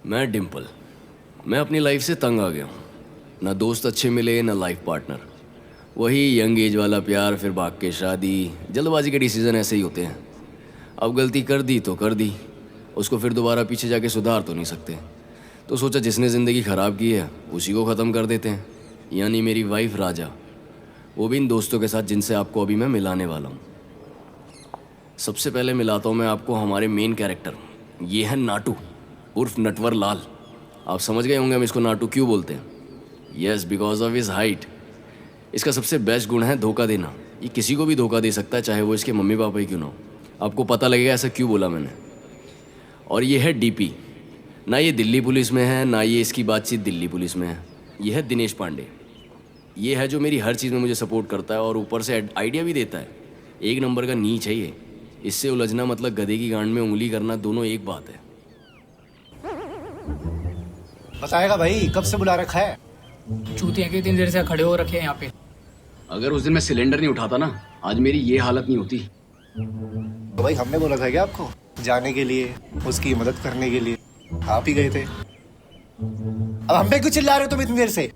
मैं डिम्पल। मैं अपनी लाइफ से तंग आ गया हूँ। ना दोस्त अच्छे मिले ना लाइफ पार्टनर। वही यंग एज वाला प्यार, फिर भाग के शादी। जल्दबाजी के डिसीजन ऐसे ही होते हैं। अब गलती कर दी तो कर दी, उसको फिर दोबारा पीछे जाके सुधार तो नहीं सकते। तो सोचा जिसने ज़िंदगी ख़राब की है उसी को ख़त्म कर देते हैं, यानी मेरी वाइफ राजा। वो भी इन दोस्तों के साथ जिनसे आपको अभी मैं मिलाने वाला हूँ। सबसे पहले मिलाता हूँ मैं आपको हमारे मेन कैरेक्टर। ये है नाटू उर्फ नटवर लाल। आप समझ गए होंगे हम इसको नाटू क्यों बोलते हैं। Yes, because of his height. इसका सबसे बेस्ट गुण है धोखा देना। ये किसी को भी धोखा दे सकता है, चाहे वो इसके मम्मी पापा ही क्यों ना हो। आपको पता लगेगा ऐसा क्यों बोला मैंने। और ये है डीपी। ना ये दिल्ली पुलिस में है, ना ये इसकी बातचीत दिल्ली पुलिस में है। ये है दिनेश पांडे। ये है जो मेरी हर चीज़ में मुझे सपोर्ट करता है और ऊपर से आइडिया भी देता है। एक नंबर का नीच है ये। इससे उलझना मतलब गधे की गांड में उंगली करना, दोनों एक बात है। बताएगा भाई, कब से बुला रखा है? चूतिया के 3 देर से खड़े हो रखे हैं यहाँ पे। अगर उस दिन मैं सिलेंडर नहीं उठाता ना, आज मेरी ये हालत नहीं होती। तो भाई हमने बोला था क्या आपको जाने के लिए, उसकी मदद करने के लिए? आप ही गए थे। अब हम पे क्यों चिल्ला रहे हो तुम इतनी देर से?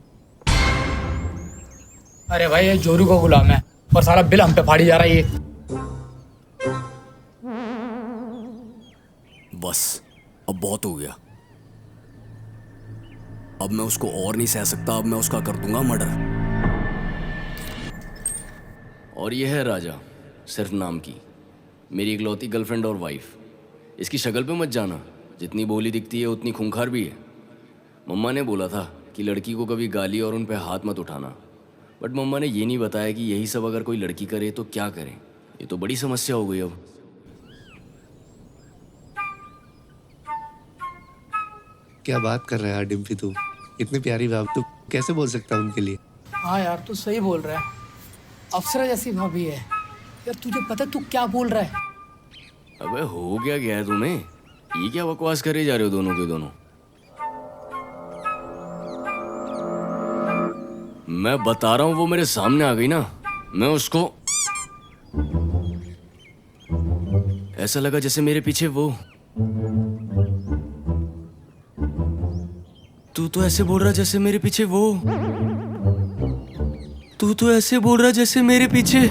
अरे भाई ये जोरू को गुलाम है और सारा बिल हम पे फाड़ी जा रहा है ये। बस अब बहुत हो गया। अब मैं उसको और नहीं सह सकता। अब मैं उसका कर दूंगा मर्डर। और ये है राजा, सिर्फ नाम की, मेरी इकलौती गर्लफ्रेंड और वाइफ। इसकी शक्ल पे मत जाना, जितनी भोली दिखती है उतनी खूंखार भी है। मम्मा ने बोला था कि लड़की को कभी गाली और उन पे हाथ मत उठाना, बट मम्मा ने ये नहीं बताया कि यही सब अगर कोई लड़की करे तो क्या करे। ये तो बड़ी समस्या हो गई अब। क्या बात कर रहा है डिम्पी, तू इतनी प्यारी भाभी तू कैसे बोल सकता है उनके लिए? हाँ यार तू सही बोल रहा है। अफसरा जैसी भाभी है यार। तुझे पता है तू क्या बोल रहा है? अबे हो क्या गया है तुम्हें? ये क्या बकवास करे जा रहे हो दोनों के दोनों? मैं बता रहा हूँ, वो मेरे सामने आ गई ना, मैं उसको ऐसा लगा जैसे मेरे पीछे वो। तू तो ऐसे बोल रहा जैसे मेरे पीछे वो। तू तो ऐसे बोल रहा जैसे मेरे पीछे।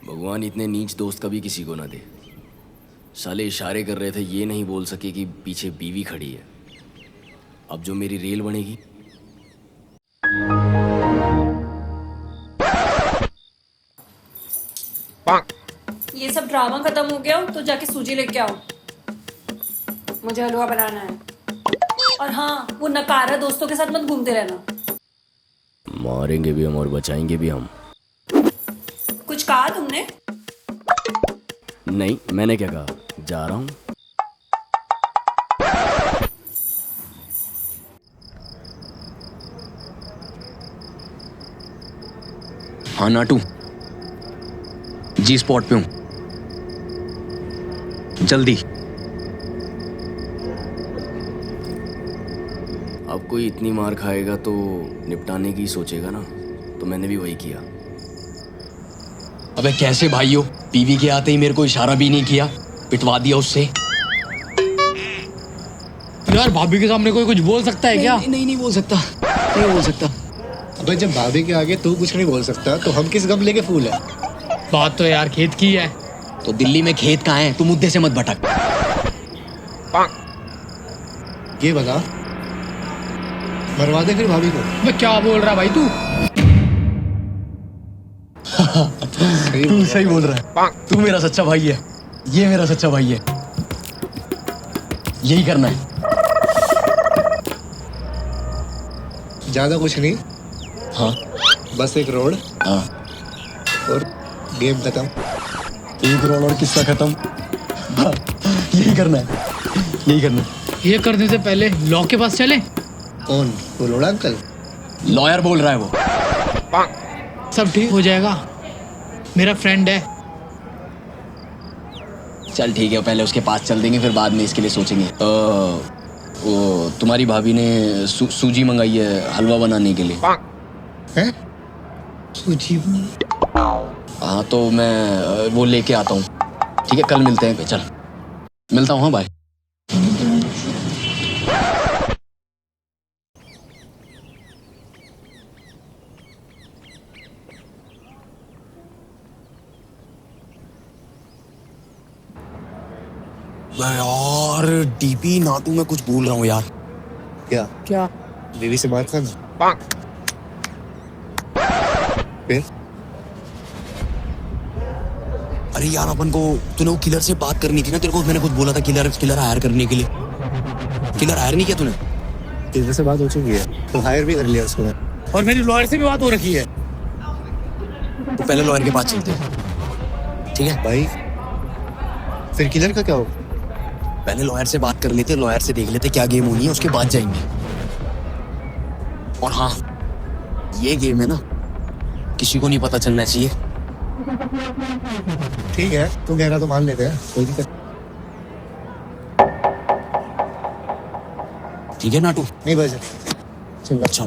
भगवान इतने नीच दोस्त कभी किसी को ना दे। साले इशारे कर रहे थे, ये नहीं बोल सके कि पीछे बीवी खड़ी है। अब जो मेरी रेल बनेगी। ये सब ड्रामा खत्म हो गया तो जाके सूजी लेके आओ, मुझे हलवा बनाना है। और हाँ, वो नकारा दोस्तों के साथ मत घूमते रहना। मारेंगे भी हम और बचाएंगे भी हम। कुछ कहा तुमने? नहीं, मैंने क्या कहा, जा रहा हूं। हाँ नाटू, जी स्पॉट पे हूं, जल्दी। अब कोई इतनी मार खाएगा तो निपटाने की सोचेगा ना, तो मैंने भी वही किया। अबे कैसे भाई हो, बीवी के आते ही मेरे को इशारा भी नहीं किया, पिटवा दिया उससे। यार भाभी के सामने कोई कुछ बोल सकता है क्या? नहीं बोल सकता, नहीं बोल सकता। अबे जब भाभी के आगे तू कुछ नहीं बोल सकता तो हम किस गमले के फूल है? बात तो यार खेत की है। तो दिल्ली में खेत कहाँ है, तू मुद्दे से मत भटक। ये बता, मरवा दे फिर भाभी को। मैं क्या बोल रहा भाई तू? तू सही बोल रहा है, तू मेरा सच्चा भाई है, ये मेरा सच्चा भाई है, यही करना है। ज्यादा कुछ नहीं, हाँ बस एक रोड हाँ। और गेम खत्म। एक रोल और किस्सा खत्म। हाँ, यही करना है, यही करना है। ये करने से पहले लॉ के पास चले। कौन? वो लोड़ा अंकल? लॉयर बोल रहा है वो। सब ठीक हो जाएगा, मेरा फ्रेंड है। चल ठीक है, पहले उसके पास चल देंगे, फिर बाद में इसके लिए सोचेंगे। वो तुम्हारी भाभी ने सूजी मंगाई है हलवा बनाने के लिए। हैं? सूजी हाँ तो मैं वो लेके आता हूँ। ठीक है, कल मिलते हैं। चल मिलता हूँ। हाँ बाय। यार डीपी नाटू में कुछ भूल रहा हूँ यार। क्या? क्या? बीवी से बात करना। फिर? अरे यार अपन को तूने वो किलर से बात करनी थी ना। तेरे को मैंने कुछ बोला था किलर हायर करने के लिए। किलर हायर नहीं किया तूने? किसी से बात हो चुकी है तो हायर भी कर लिया उसको। और मेरी लॉयर से भी बात हो रखी है। तो पहले लॉयर के पास चलते हैं, ठीक है भाई फिर किलर का क्या होगा? पहले लॉयर से बात कर लेते, लॉयर से देख लेते क्या गेम होनी है, उसके बाद जाएंगे। और हाँ, ये गेम है ना, किसी को नहीं पता चलना चाहिए। ठीक है, तू कह रहा तो मान लेते हैं, कोई दिक्कत ठीक है नाटू? नहीं। बस चल अच्छा।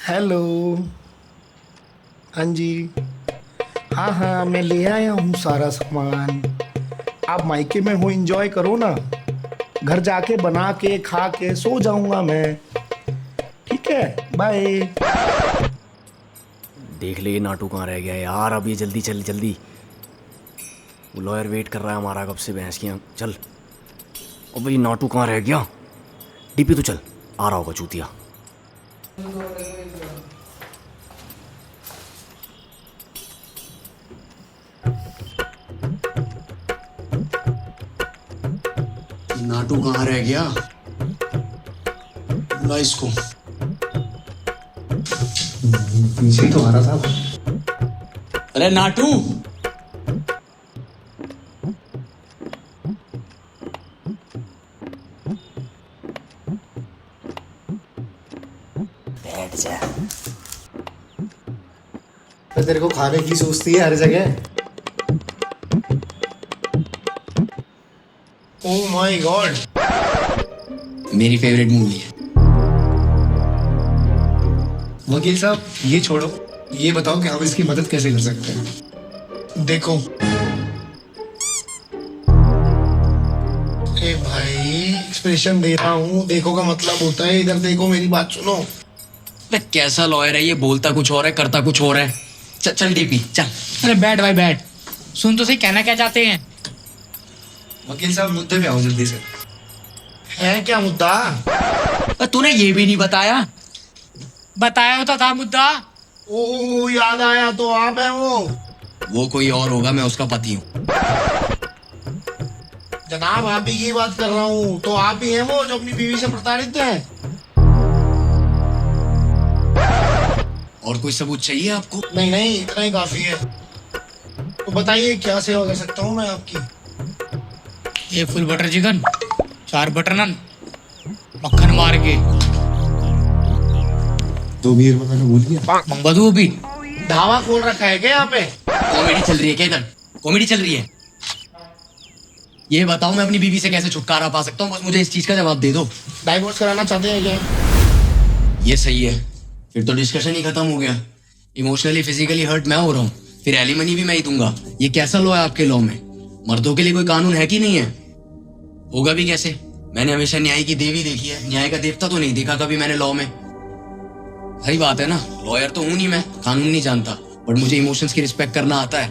हेलो। हाँ जी, हाँ हाँ मैं ले आया हूँ सारा सामान। आप मायके में हो, एंजॉय करो ना। घर जाके बना के खा के सो जाऊंगा मैं। ठीक है, बाय। देख ले ये नाटू कहाँ रह गया यार। अब ये जल्दी चल जल्दी, वो लॉयर वेट कर रहा है हमारा कब से भैंस की। चल अब ये नाटू कहाँ रह गया। डीपी तो चल, आ रहा होगा चूतिया। नाटू कहाँ रह गया? बुला इसको। पीछे तो आ रहा था। अरे नाटू, बैठ जा। तो तेरे को खाने की सोचती है हर जगह। ओह माय गॉड, मेरी फेवरेट मूवी है। वकील साहब ये छोड़ो, ये बताओ कि हम इसकी मदद कैसे कर सकते हैं। देखो ए भाई, एक्सप्रेशन दे रहा हूँ, देखो का मतलब होता है इधर देखो, मेरी बात सुनो। अरे कैसा लॉयर है ये, बोलता कुछ और है करता कुछ और है। चल चल डीपी चल। अरे बैठ भाई बैठ, सुन तो सही, कहना क्या चाहते हैं। वकील साहब मुद्दे पे आओ जल्दी से। है क्या मुद्दा? तूने ये भी नहीं बताया। बताया होता था मुद्दा। ओ याद आया, तो आप है वो कोई और होगा, मैं उसका पति हूँ। जनाब, आप ही की बात कर रहा हूँ। तो आप ही हैं वो जो अपनी बीवी से प्रताड़ित हैं। और कोई सबूत चाहिए आपको? नहीं नहीं, इतना ही काफी है। तो बताइए क्या सेवा कर सकता हूँ मैं आपकी। एक फुल बटर चिकन, 4 बटर नान, मक्खन मार के। 2 बीयर में मैंने भूल गया। मंगवा दूँ अभी? ढाबा खोल रखा है क्या यहाँ पे? कॉमेडी चल रही है क्या इधर? कॉमेडी चल रही है? ये बताओ मैं अपनी बीवी से कैसे छुटकारा पा सकता हूँ, बस मुझे इस चीज का जवाब दे दो। डाइवोर्स कराना चाहते हैं क्या? ये सही है, फिर तो डिस्कशन ही खत्म हो गया। इमोशनली फिजिकली हर्ट मैं हो रहा हूँ, फिर एलिमनी भी मैं ही दूंगा। ये कैसा लॉ है आपके लॉ में? मर्दों के लिए कोई कानून है कि नहीं है? होगा भी कैसे? मैंने हमेशा न्याय की देवी देखी है, न्याय का देवता तो नहीं देखा कभी मैंने लॉ में। सही बात है ना, लॉयर तो हूं नहीं मैं, कानून नहीं जानता, बट मुझे इमोशंस की रिस्पेक्ट करना आता है।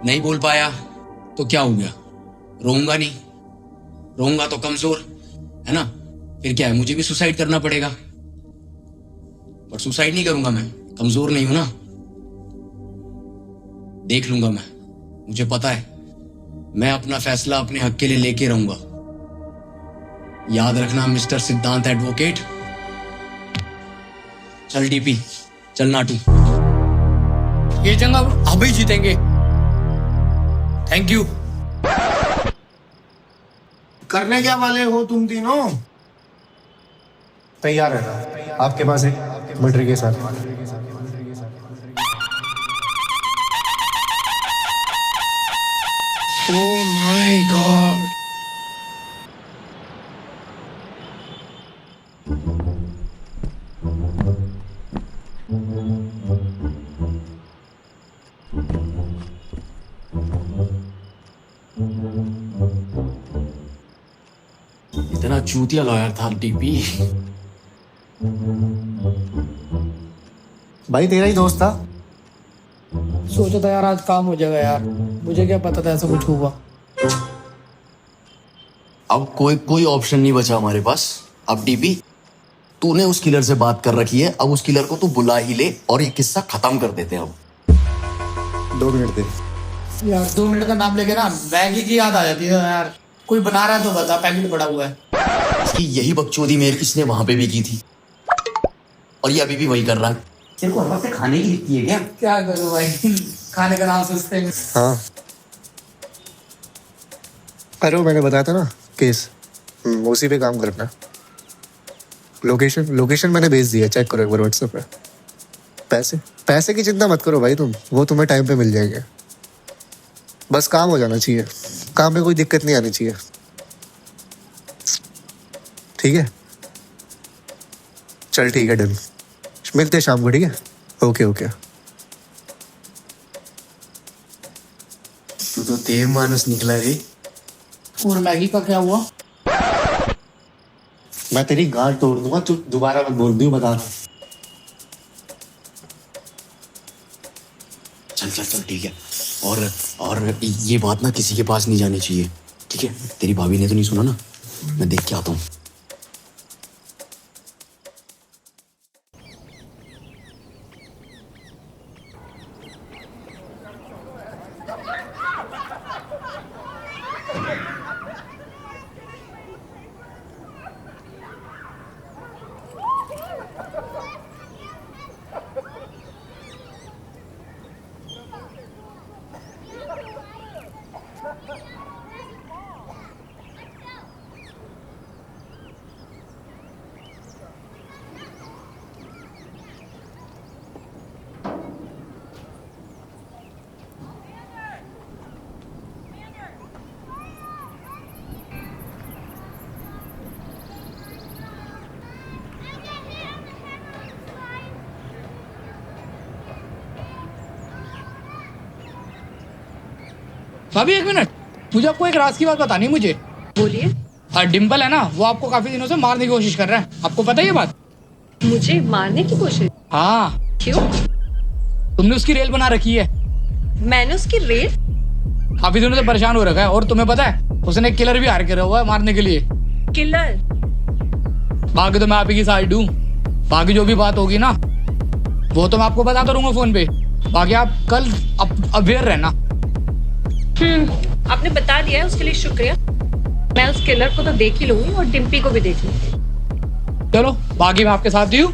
नहीं बोल पाया तो क्या हो गया, रोऊंगा नहीं, रोऊंगा तो कमजोर है ना, फिर क्या है, मुझे भी सुसाइड करना पड़ेगा। बट सुसाइड नहीं करूंगा मैं, कमजोर नहीं हूं ना, देख लूंगा मैं। मुझे पता है मैं अपना फैसला अपने हक के लिए लेके रहूंगा। याद रखना मिस्टर सिद्धांत एडवोकेट। चल डीपी, चल नाटू। ये जंग अब हम ही जीतेंगे। Thank you. करने क्या वाले हो तुम तीनों? तैयार है ना आपके पास एक मटर के साथ? Oh my God. इतना चूतिया लॉयर था डीपी। भाई तेरा ही दोस्त था। सोचा था यार आज काम हो जाएगा यार, मुझे क्या पता था ऐसा कुछ होगा। अब कोई ऑप्शन नहीं बचा हमारे पास। अब डीपी, तूने उस किलर से बात कर रखी है, अब उस किलर को तू बुला ही ले और ये किस्सा खत्म कर देते हैं। अब 2 मिनट दे। यार 2 मिनट का नाम लेके ना मैगी की याद आ जाती है यार। कोई बना रहा है तो बता, पैकेट पड़ा हुआ है। इसकी यही बकचोदी मेरे इसने वहां पे भी की थी और ये अभी भी वही कर रहा है। तेरे को हर वक्त खाने की दिखती है क्या? क्या करूं भाई, खाने का नाम सोचते हैं। हाँ अरे वो मैंने बताया था ना केस, उसी पे काम करना। लोकेशन मैंने भेज दिया, चेक करो एक बार व्हाट्सएप पे। पैसे की चिंता मत करो भाई तुम, वो तुम्हें टाइम पे मिल जाएंगे। बस काम हो जाना चाहिए, काम में कोई दिक्कत नहीं आनी चाहिए। ठीक है चल ठीक है, डन। मिलते हैं शाम को, ठीक है? ओके। तू तो देव मानस निकला रे। और मैगी का क्या हुआ? मैं तेरी गांड तोड़ दूंगा, तू दोबारा मत बोल दियो, बता रहा हूं। चल ठीक है। और ये बात ना किसी के पास नहीं जानी चाहिए, ठीक है? तेरी भाभी ने तो नहीं सुना ना? मैं देख के आता हूँ। भाभी 1 मिनट, मुझे आपको एक राज की बात बतानी है मुझे। बोलिए। डिम्पल है ना, वो आपको काफी दिनों से मारने की कोशिश कर रहा है, आपको पता है ये बात? मुझे मारने की कोशिश? हाँ। क्यों? तुमने उसकी रेल बना रखी है। मैंने उसकी रेल? काफी दिनों से परेशान हो रखा है, और तुम्हें पता है उसने एक किलर भी हायर करा हुआ है मारने के लिए। किलर? बाकी तो मैं आप ही की साइड हूँ, बाकी जो भी बात होगी ना वो तो मैं आपको बताता रहूंगा फोन पे। बाकी आप कल अवेयर रहना। आपने बता दिया है, उसके लिए शुक्रिया। मैं उस किलर को तो देख ही लूंगी और डिम्पी को भी देख लूंगी। चलो बाकी मैं आपके साथ ही हूँ,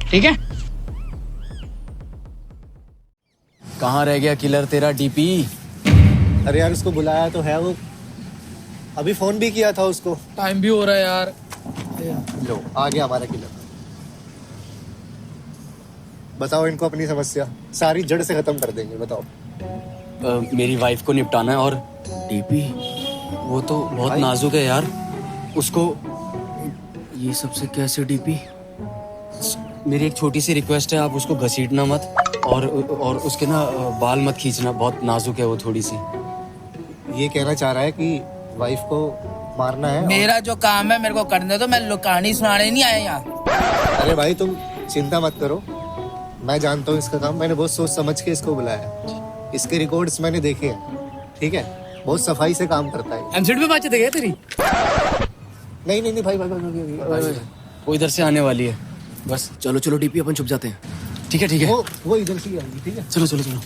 ठीक है? कहाँ रह गया किलर तेरा डीपी? अरे यार उसको बुलाया तो है, वो अभी फोन भी किया था उसको। टाइम भी हो रहा है यार। लो आ गया हमारा किलर। बताओ इनको अपनी समस्या, सारी जड़ से खत्म कर देंगे। बताओ। मेरी वाइफ को निपटाना है। और डीपी वो तो बहुत भाई। नाजुक है यार, उसको ये सबसे कैसे डीपी? मेरी एक छोटी सी रिक्वेस्ट है, आप उसको घसीटना मत और उसके ना बाल मत खींचना, बहुत नाजुक है वो थोड़ी सी। ये कहना चाह रहा है कि वाइफ को मारना है मेरा जो काम है मेरे को करने दो, मैं कहानी सुनाने नहीं आया यहाँ। अरे भाई तुम चिंता मत करो, मैं जानता हूँ इसका काम। मैंने बहुत सोच समझ के इसको बुलाया है। इसके रिकॉर्ड्स मैंने देखे हैं, ठीक है? बहुत सफाई से काम करता है। एमसीडी पे बातचीत है तेरी? नहीं नहीं नहीं भाई भाई, भाई, भाई, भाई। वो इधर से आने वाली है। बस चलो चलो डीपी, अपन छुप जाते हैं। ठीक है ठीक है, वो इधर से ही आएगी, ठीक है? चलो चलो चलो।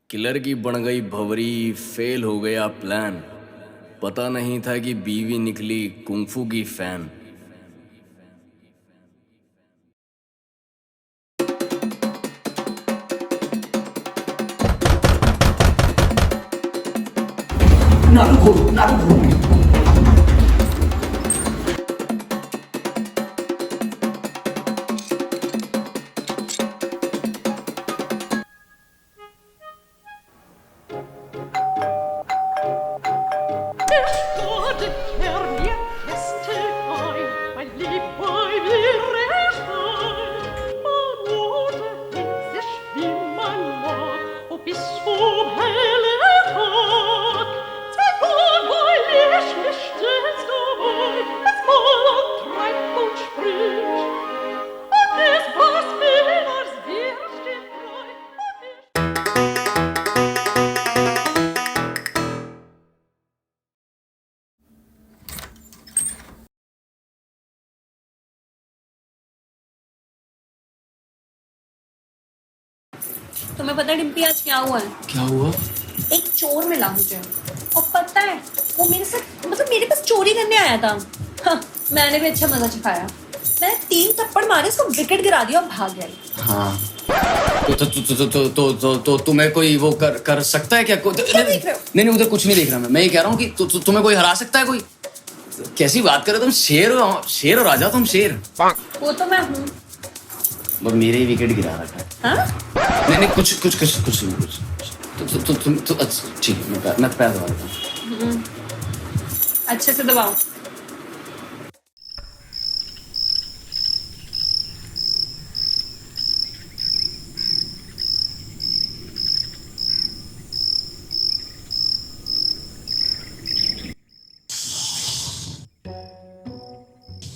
किलर की बन गई भवरी, फेल हो गया प्लान। पता नहीं था कि बीवी निकली कुंफू की फैन। तुम्हें पता है डिम्पी आज क्या हुआ है? क्या हुआ? एक चोर मिला मुझे, और पता है वो मेरे साथ, मतलब मेरे पास चोरी करने आया था। हाँ, मैंने भी अच्छा मजा चखाया। मैंने 3 थप्पड़ मारे, उसको विकेट गिरा दिया और भाग गया। हाँ तो तुम्हें कोई वो कर सकता है क्या? क्या देख रहे हो? नहीं उधर कुछ नहीं देख रहा मैं ये कह रहा हूँ कि तुम्हें कोई हरा सकता है कोई? कैसी बात कर रहे हो तुम? शेर हो राजा, तुम शेर। वो तो मैं हूँ। बस मेरे ही विकेट गिरा रखा है। हाँ? नहीं कुछ तुम ठीक है, मैं पैर दबा देता हूँ। अच्छे से दबाओ।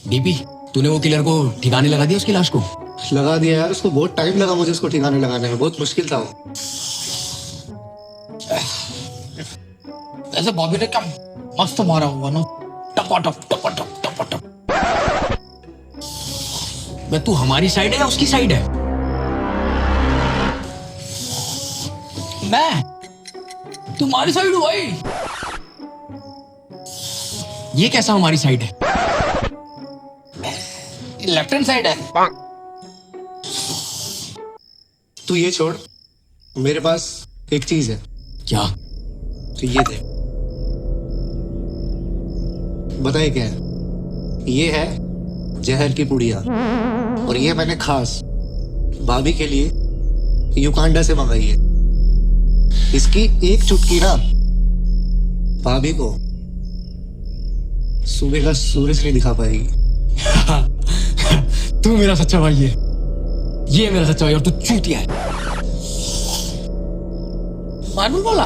डीपी, तूने वो किलर को ठिकाने लगा दिया उसकी लाश को? लगा दिया यार, उसको बहुत टाइम लगा मुझे उसको ठिकाने लगाने में, बहुत मुश्किल था वो। ऐसे बॉबी ने क्या मस्त मारा हुआ ना, टप। मैं तू हमारी साइड है या उसकी साइड है? मैं तुम्हारी साइड हूँ भाई। ये कैसा हमारी साइड है? लेफ्ट हैंड साइड है। तू ये छोड़, मेरे पास एक चीज है। क्या? तो ये दे, बताइए क्या है? ये है जहर की पुड़िया, और ये मैंने खास भाभी के लिए युगांडा से मंगाई है। इसकी एक चुटकी ना भाभी को सुबह का सूरज नहीं दिखा पाएगी। तू मेरा सच्चा भाई है, ये मेरा सच्चा भाई, और तू चूतिया है। मार्बल बोला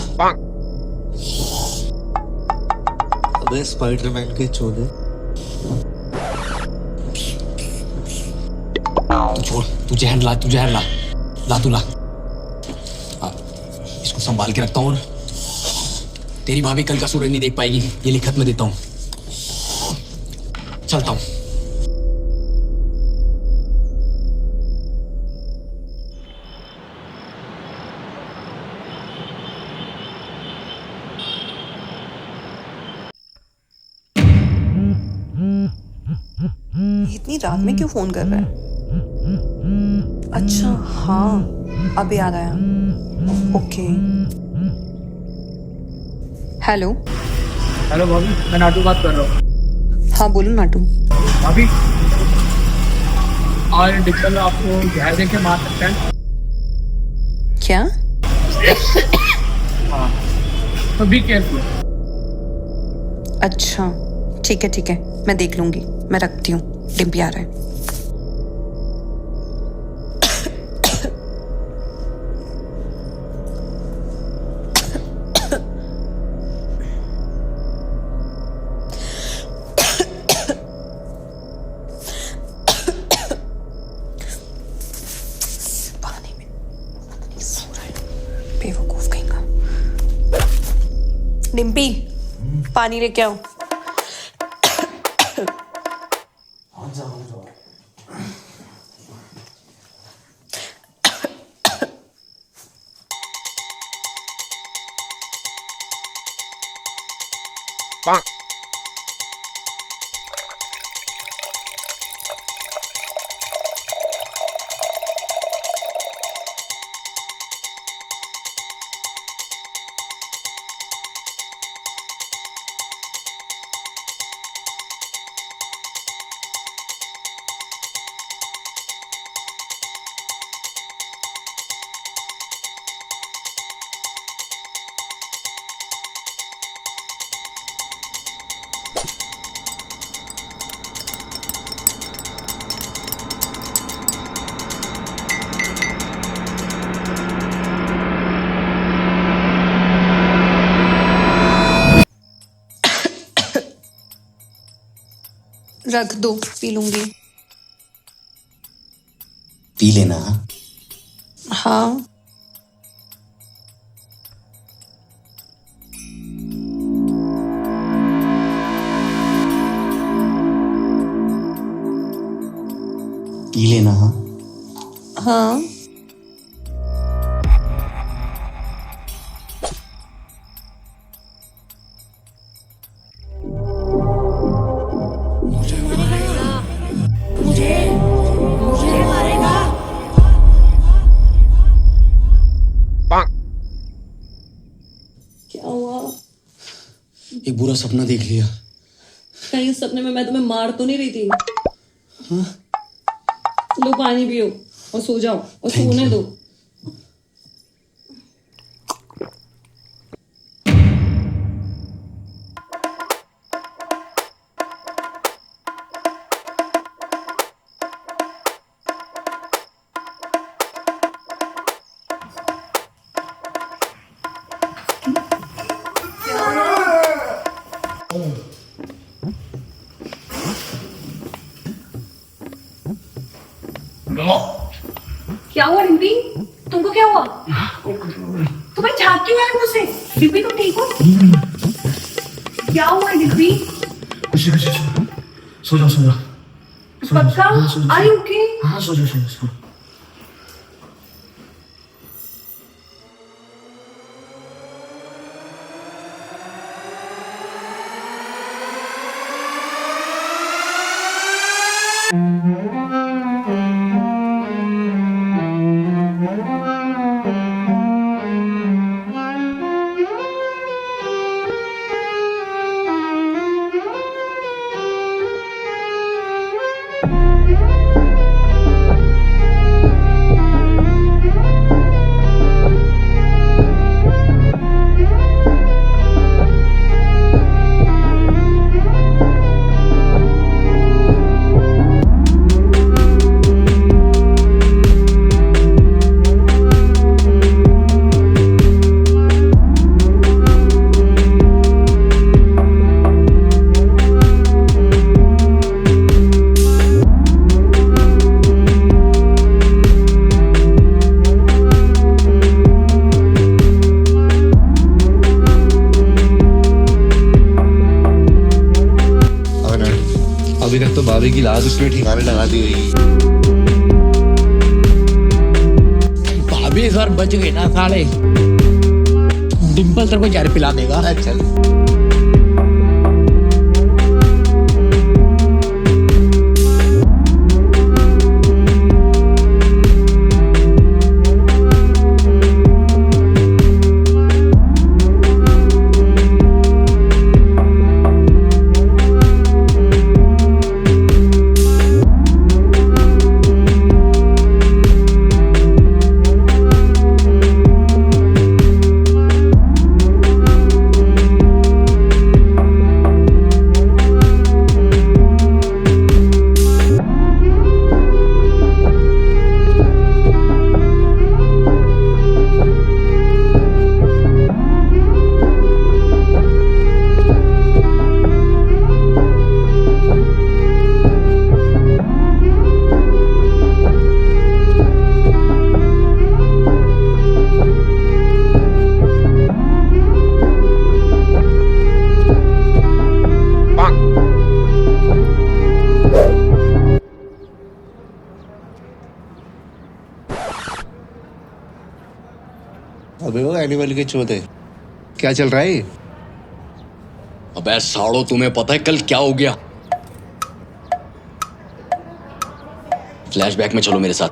अबे स्पाइडरमैन के चोदे। तू छोड़, तू जहर ला, तू जहर ला, ला तू ला। हाँ, इसको संभाल के रखता हूँ, और तेरी भाभी कल का सूरज नहीं देख पाएगी, ये लिखत में देता हूँ। चलता हूँ। इतनी रात में क्यों फोन कर रहा है? अच्छा हाँ, अब याद आया। ओके। हेलो। हेलो भाभी, मैं नाटू बात कर रहा हूँ। हाँ बोलो नाटू। भाभी, आज डिक्सल आपको जहर दे के मार सकते हैं। क्या? हाँ, तो बी केयरफुल। अच्छा ठीक है, मैं देख लूंगी। मैं रखती हूँ, डिम्पी आ रहा है। पानी में सो रहा है, बेवकूफ कहीं का। डिम्पी, पानी लेके आओ। रख दो, पी लूंगी। पी लेना। हाँ। पी लेना। हाँ। क्या हुआ? एक बुरा सपना देख लिया। कहीं इस सपने में मैं तुम्हें मार तो नहीं रही थी? हाँ? लो पानी पियो और सो जाओ, और सोने दो। क्या हुआ डिम्पी? तुमको क्या हुआ? तुम्हें झाग क्यों आया मुझसे? डिम्पी तुम ठीक हो? क्या हुआ डिम्पी? कुछ सो जाओ। पक्का? Are you okay? हाँ सो जाओ। भाभी की लाश उसमें ठिकाने लगा दी गई। भाभी इस बार बच गई ना साले। डिम्पल तेरे को जहर पिला देगा। चल अबे वो एनिमल के चौथे क्या चल रहा है ये? अबे साड़ो, तुम्हें पता है कल क्या हो गया? फ्लैशबैक में चलो मेरे साथ।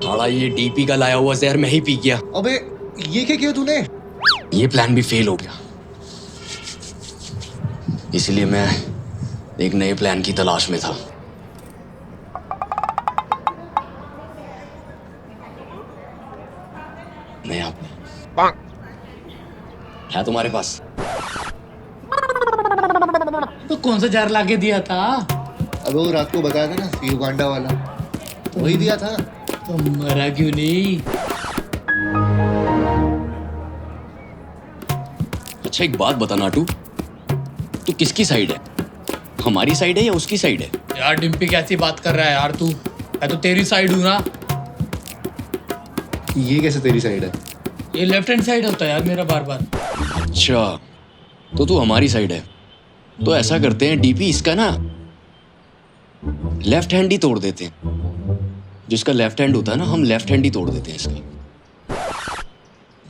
साला ये डीपी का लाया हुआ जहर मैं ही पी गया। अबे ये क्या किया तूने? ये प्लान भी फेल हो गया, इसलिए मैं एक नए प्लान की तलाश में था। नया है तुम्हारे पास? तो कौन सा जहर लाके दिया था? अबे वो रात को बताया था ना, युगांडा वाला, वही दिया था। तो मरा क्यों नहीं? अच्छा एक बात बता नाटू, तू किसकी साइड है? हमारी साइड है या उसकी साइड है? यार डिम्पी कैसी बात कर रहा है यार तू? मैं तो तेरी साइड हूँ ना। ये कैसे तेरी साइड है? ये लेफ्ट हैंड साइड होता है यार मेरा बार बार। अच्छा तो तू हमारी साइड है। तो ऐसा करते हैं डीपी इसका ना लेफ्ट हैंड ही तोड़ देते हैं। जिसका लेफ्ट हैंड होता है ना, हम लेफ्ट हैंड ही तोड़ देते हैं इसका।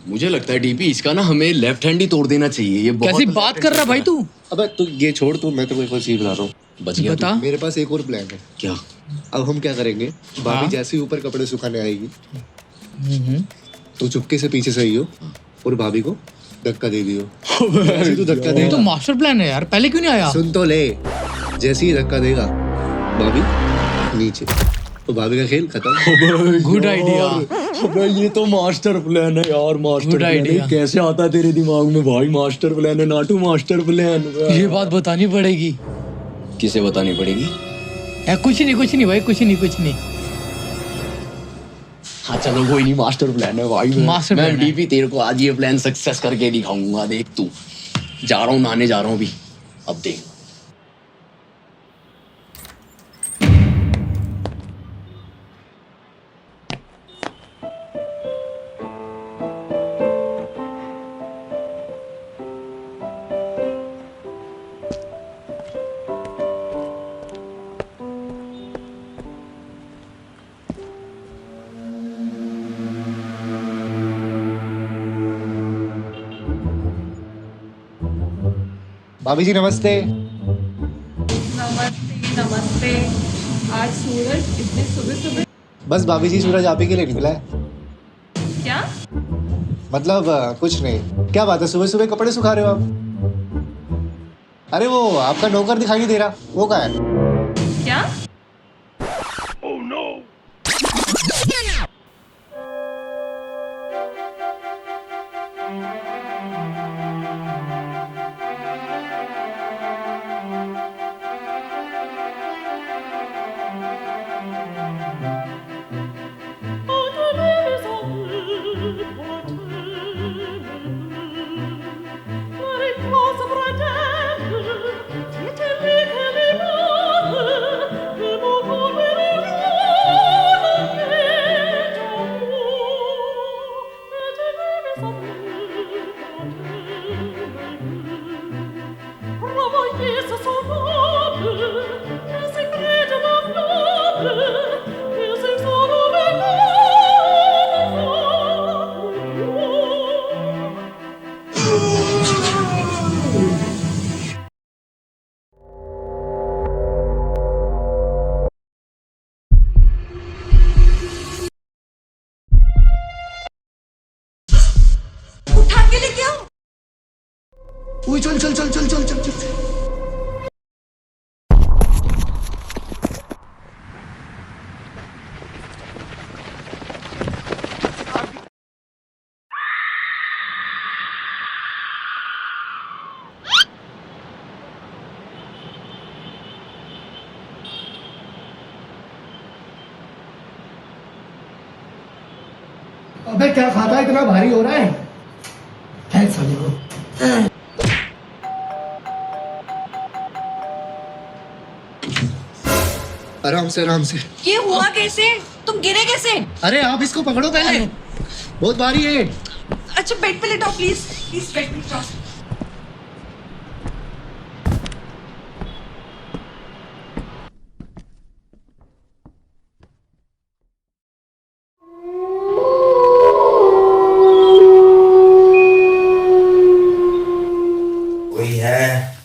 मुझे लगता है डीपी इसका ना हमें लेफ्ट हैंड ही तोड़ देना चाहिए। ये बहुत कैसी बात कर रहा भाई तू? अबे तू ये छोड़, तू मैं तो एक और चीज बता रहा हूँ। बच गया बता। मेरे पास एक और प्लान है। क्या? अब हम क्या करेंगे, भाभी हाँ। जैसे ही ऊपर कपड़े सुखाने आएगी तो चुपके से पीछे से आइयो और भाभी को धक्का दे दियो। जैसे ही तू धक्का ये देगा, तो मास्टर प्लान है यार, पहले क्यों नहीं आया? सुन तो ले, जैसे ही धक्का देगा भाभी नीचे, तो भाभी का खेल खत्म। Good idea. अबे ये तो मास्टर प्लान है यार, मास्टर Good प्लान है। idea। कैसे आता है तेरे दिमाग में भाई? मास्टर प्लान है नाटू, मास्टर प्लान। ये बात बतानी पड़ेगी। किसे बतानी पड़ेगी? कुछ नहीं भाई, कुछ नहीं। हाँ चलो कोई नहीं, मास्टर प्लान है भाई। मास्टर मैं प्लान है। डीपी तेरे को आज ये प्लान सक्सेस करके दिखाऊंगा। देख तू, जा रहा हूँ नहाने जा रहा हूँ अभी, अब देख। भाभी जी नमस्ते। नमस्ते। आज सूरज इतने सुबह सुबह बस भाभी जी, सूरज आप ही के लिए निकला है। क्या? मतलब कुछ नहीं। क्या बात है, सुबह सुबह कपड़े सुखा रहे हो आप? अरे वो आपका नौकर दिखाई नहीं दे रहा, वो कहाँ है? क्या? ओए चल चल चल चल चल चल चल अबे क्या खाता है, इतना भारी हो रहा है? है साले को। आराम से आराम से। ये हुआ कैसे? तुम गिरे कैसे? अरे आप इसको पकड़ो पहले, बहुत भारी है। अच्छा बेड पे लेटाओ प्लीज, प्लीज बेड पे लेटाओ। वही है,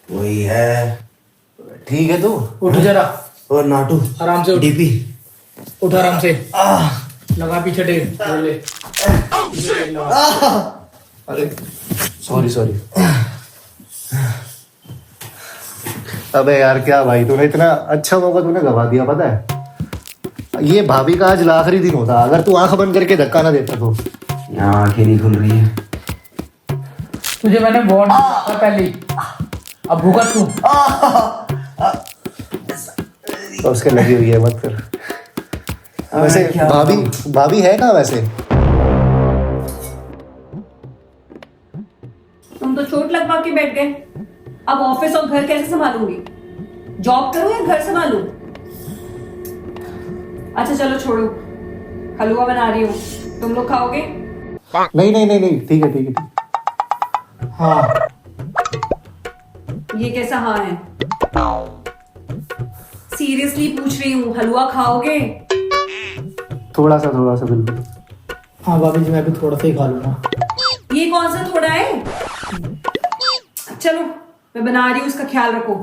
वही है। ठीक है तू उठ जरा, और नाटू आराम से उठ। डीपी उठ आराम से, लगा पीछे टेप, ले। अरे सॉरी सॉरी। अबे यार क्या भाई, तूने इतना अच्छा मौका तूने गवा दिया, पता है? ये भाभी का आज आखिरी दिन होता, अगर तू आंख बंद करके धक्का ना देता तो। यहाँ आंखें नहीं खुल रही है। तुझे मैंने वार्न किया था पहले ही, अब भुगत तू। तो उसके लगी हुई है, मत कर। वैसे भाभी भाभी है ना वैसे? तुम तो चोट लगवा के बैठ गए, अब ऑफिस और घर कैसे संभालूंगी? जॉब करूं या घर संभालूं? अच्छा चलो छोड़ो, हलवा बना रही हूँ, तुम लोग खाओगे? नहीं नहीं नहीं नहीं, ठीक है ठीक है। हाँ ये कैसा हाँ है? सीरियसली पूछ रही हूँ, हलवा खाओगे? थोड़ा सा बिल्कुल। हाँ भाभी जी, मैं भी थोड़ा सा ही खा लूंगा। ये कौन सा थोड़ा है? चलो मैं बना रही हूँ, उसका ख्याल रखो।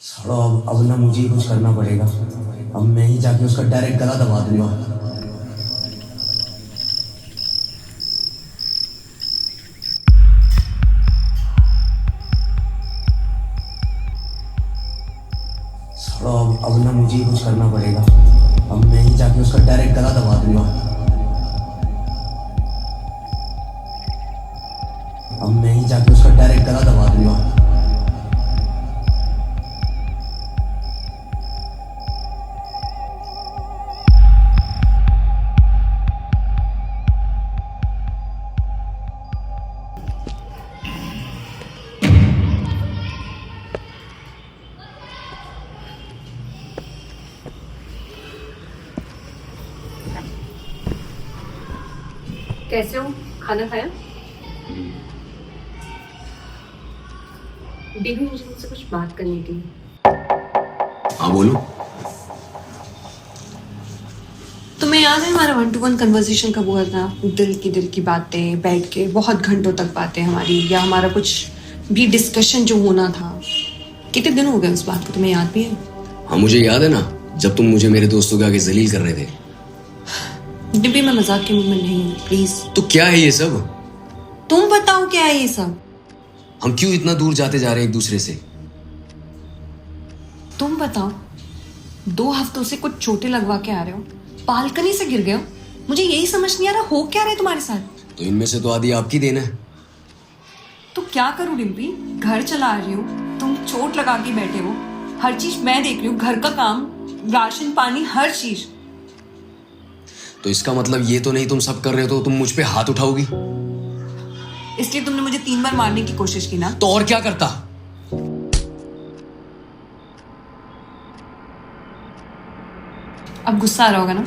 सालो अब ना मुझे ही कुछ करना पड़ेगा। अब मैं ही जाके उसका डायरेक्ट गला दबा दूंगा। सालो अब ना मुझे ही कुछ करना पड़ेगा। अब मैं ही जाके उसका डायरेक्ट गला दबा दूंगा। अब मैं ही जाके उसका डायरेक्ट गला दबा दूंगा। कैसे हो? खाना खाया? बेबी मुझे तुमसे कुछ बात करनी थी। हाँ बोलो। तुम्हें याद है हमारा 1-to-1 कन्वर्सेशन कब हुआ था? दिल की बातें, बैठ के बहुत घंटों तक बातें हमारी, या हमारा कुछ भी डिस्कशन जो होना था। कितने दिन हो गए उस बात को, तुम्हें याद भी है? हाँ मुझे याद है ना, जब तुम मुझे मेरे दोस्तों के आगे जलील कर रहे थे। डिब्बी मैं मजाक के मूड में नहीं हूँ, प्लीज। तो क्या है ये सब? तुम बताओ क्या है ये सब? हम क्यों इतना दूर जाते जा रहे हैं एक दूसरे से? तुम बताओ, 2 हफ्तों से कुछ चोटें लगवा के आ रहे हो, बालकनी से गिर गए हो। मुझे यही समझ नहीं आ रहा हो क्या रहा है तुम्हारे साथ। तो इनमें से तो आधी आपकी देन है। तो क्या करूं डिम्पी? घर चला रही हूँ, तुम चोट लगा के बैठे हो, हर चीज मैं देख रही हूँ, घर का काम, राशन पानी, हर चीज। तो इसका मतलब ये तो नहीं तुम सब कर रहे हो तो तुम मुझ पे हाथ उठाओगी? इसलिए तुमने मुझे 3 बार मारने की कोशिश की ना? तो और क्या करता? अब गुस्सा आ रहा होगा ना?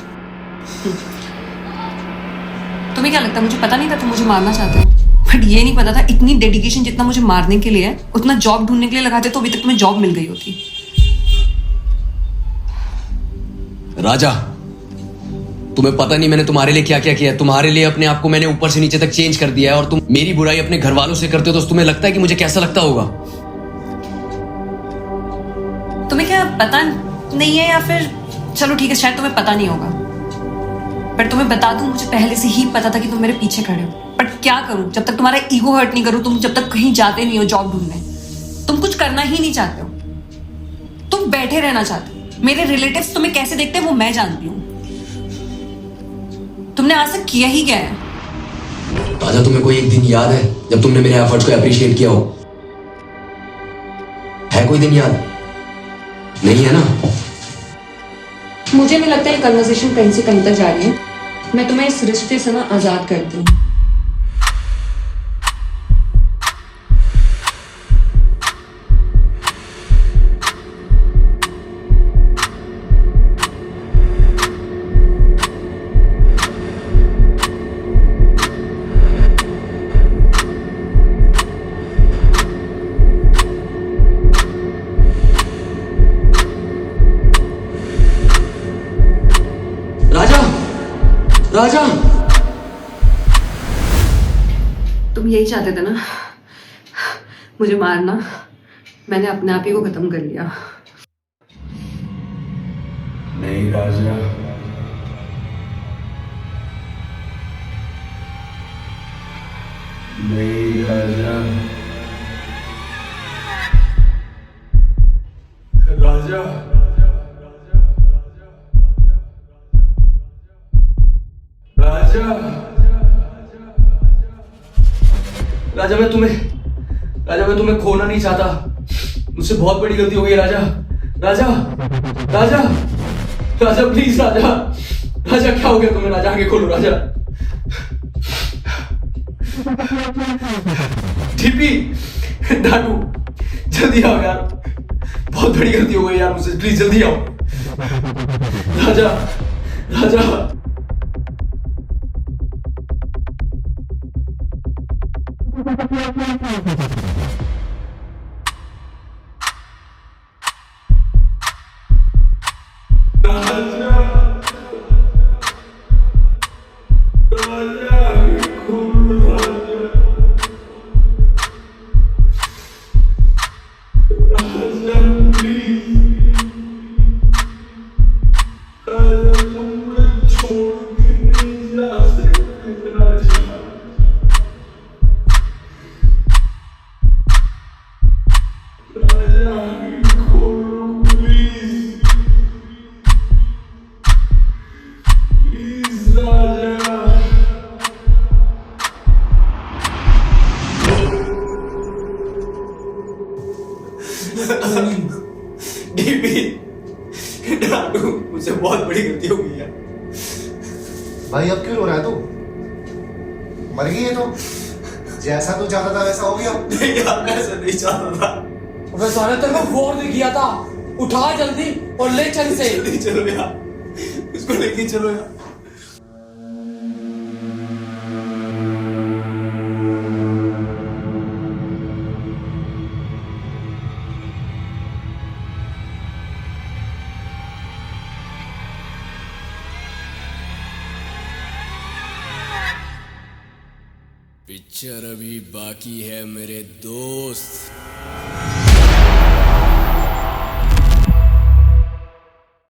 तुम्हें क्या लगता है मुझे पता नहीं था तुम मुझे मारना चाहते हो? बट ये नहीं पता था इतनी डेडिकेशन जितना मुझे मारने के लिए है, उतना जॉब ढूंढने के लिए लगाते तो अभी तक तुम्हें जॉब मिल गई होती। राजा, तुम्हें पता नहीं मैंने तुम्हारे लिए क्या क्या किया है। तुम्हारे लिए अपने आप को मैंने ऊपर से नीचे तक चेंज कर दिया है, और तुम मेरी बुराई अपने घर वालों से करते हो तो तुम्हें लगता है कि मुझे कैसा लगता होगा? तुम्हें क्या पता नहीं है, या फिर चलो ठीक है शायद तुम्हें पता नहीं होगा, पर तुम्हें बता दूं, मुझे पहले से ही पता था कि तुम मेरे पीछे खड़े हो। पर क्या करूं, जब तक तुम्हारा ईगो हर्ट नहीं करूं, तुम जब तक कहीं जाते नहीं हो जॉब ढूंढने, तुम कुछ करना ही नहीं चाहते हो, तुम बैठे रहना चाहते हो। मेरे रिलेटिव्स तुम्हें कैसे देखते हैं वो मैं जानती हूँ। तुमने आज तक किया ही क्या है? राजा, तुम्हें कोई एक दिन याद है जब तुमने मेरे एफर्ट्स को अप्रिशिएट किया हो? है कोई दिन याद? नहीं है ना? मुझे नहीं लगता ये कन्वर्सेशन कहीं से कहीं तक जा रही है। मैं तुम्हें इस रिश्ते से ना आजाद करती हूँ। राजा, राजा, तुम यही चाहते थे ना, मुझे मारना। मैंने अपने आप ही को खत्म कर लिया। नहीं राजा, नहीं राजा, राजा, राजा, राजा मैं तुम्हें खोना नहीं चाहता। मुझसे बहुत बड़ी गलती हो गई राजा। राजा, राजा, राजा प्लीज राजा, राजा क्या हो गया तुम्हें? राजा आगे खोलो राजा। टीपी, डाटू, जल्दी आओ यार, बहुत बड़ी गलती हो गई यार मुझसे, प्लीज जल्दी आओ। राजा, राजा, मुझसे बहुत बड़ी गलती हो गई है भाई। अब क्यों रो रहा है तू? मर गई है तो? जैसा तू चाहता था वैसा हो गया? नहीं यार, मैं ऐसा नहीं चाहता था। वैसे साले तेरे को फोन भी किया था, उठा जल्दी और ले चल से। जल्दी चलो यार, उसको लेके चलो यार। पिक्चर अभी बाकी है मेरे दोस्त।